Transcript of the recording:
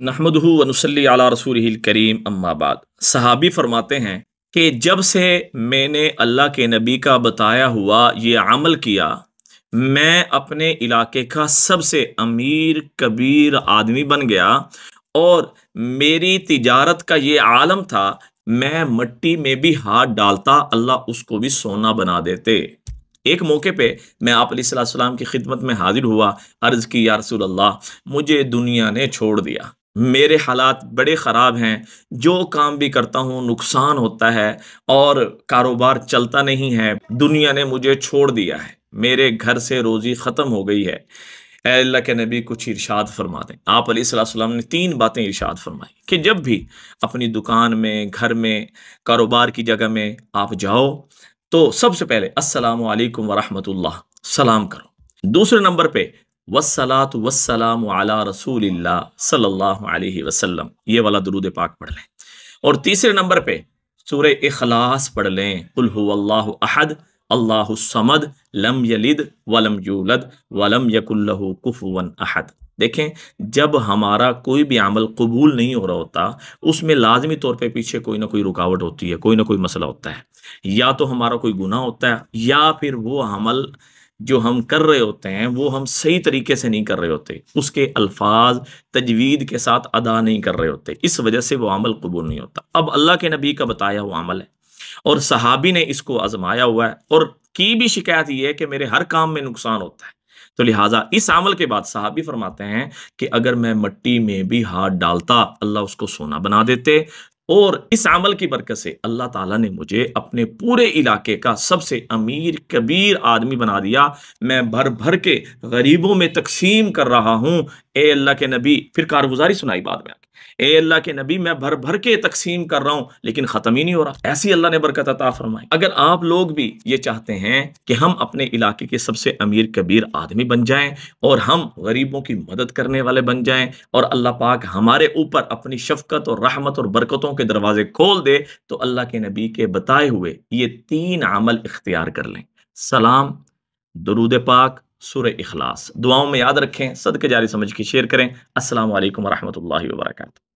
नहमदुहु व नुसल्ली अला रसूलिहिल करीम अम्मा बाद। सहाबी फरमाते हैं कि जब से मैंने अल्लाह के नबी का बताया हुआ ये अमल किया, मैं अपने इलाके का सबसे अमीर कबीर आदमी बन गया। और मेरी तिजारत का ये आलम था, मैं मिट्टी में भी हाथ डालता अल्लाह उसको भी सोना बना देते। एक मौके पे मैं आप अलैहिस्सलाम की खिदमत में हाजिर हुआ। अर्ज की, या रसूल अल्लाह, मुझे दुनिया ने छोड़ दिया, मेरे हालात बड़े ख़राब हैं, जो काम भी करता हूँ नुकसान होता है और कारोबार चलता नहीं है, दुनिया ने मुझे छोड़ दिया है, मेरे घर से रोज़ी ख़त्म हो गई है। ऐ अल्लाह के नबी, कुछ इरशाद फरमा दें। आप अलैहिस्सलाम ने तीन बातें इरशाद फरमाई कि जब भी अपनी दुकान में, घर में, कारोबार की जगह में आप जाओ तो सबसे पहले अस्सलामु अलैकुम व रहमतुल्लाह सलाम करो। दूसरे नंबर पे वस्सलातु वस्सलामु अला रसूलिल्लाह सल्लल्लाहु अलैहि वसल्लम, ये वाला दुरूद पाक पढ़ लें। और तीसरे नंबर पे सूरह इखलास पढ़ लें, कुल हुवल्लाहु अहद अल्लाहुस समद लम यलिद वलम यूलद वलम यकुल लहू कुफुवन अहद। देखें, जब हमारा कोई भी अमल कबूल नहीं हो रहा होता, उसमें लाजमी तौर पे पीछे कोई ना कोई रुकावट होती है, कोई ना कोई मसला होता है। या तो हमारा कोई गुनाह होता है, या फिर वो अमल जो हम कर रहे होते हैं वो हम सही तरीके से नहीं कर रहे होते, उसके अल्फाज तजवीद के साथ अदा नहीं कर रहे होते, इस वजह से वो अमल कबूल नहीं होता। अब अल्लाह के नबी का बताया हुआ अमल है और सहाबी ने इसको आजमाया हुआ है, और की भी शिकायत ये है कि मेरे हर काम में नुकसान होता है। तो लिहाजा इस अमल के बाद सहाबी फरमाते हैं कि अगर मैं मिट्टी में भी हाथ डालता अल्लाह उसको सोना बना देते। और इस अमल की बरकत से अल्लाह ताला ने मुझे अपने पूरे इलाके का सबसे अमीर कबीर आदमी बना दिया। मैं भर भर के गरीबों में तकसीम कर रहा हूँ। ए अल्लाह के नबी, फिर कारगुजारी सुनाई बाद में आके, ए अल्लाह के नबी, मैं भर भर के तकसीम कर रहा हूँ लेकिन ख़त्म ही नहीं हो रहा। ऐसी अल्लाह ने बरकत अता फरमाई। अगर आप लोग भी ये चाहते हैं कि हम अपने इलाके के सबसे अमीर कबीर आदमी बन जाएं और हम गरीबों की मदद करने वाले बन जाएं और अल्लाह पाक हमारे ऊपर अपनी शफकत और रहमत और बरकतों के दरवाजे खोल दे, तो अल्लाह के नबी के बताए हुए ये तीन अमल इख्तियार कर लें। सलाम, दुरूद पाक, सूरह इखलास। दुआओं में याद रखें, सदके जारी समझ के शेयर करें। अस्सलामु अलैकुम व रहमतुल्लाहि व बरकातहू।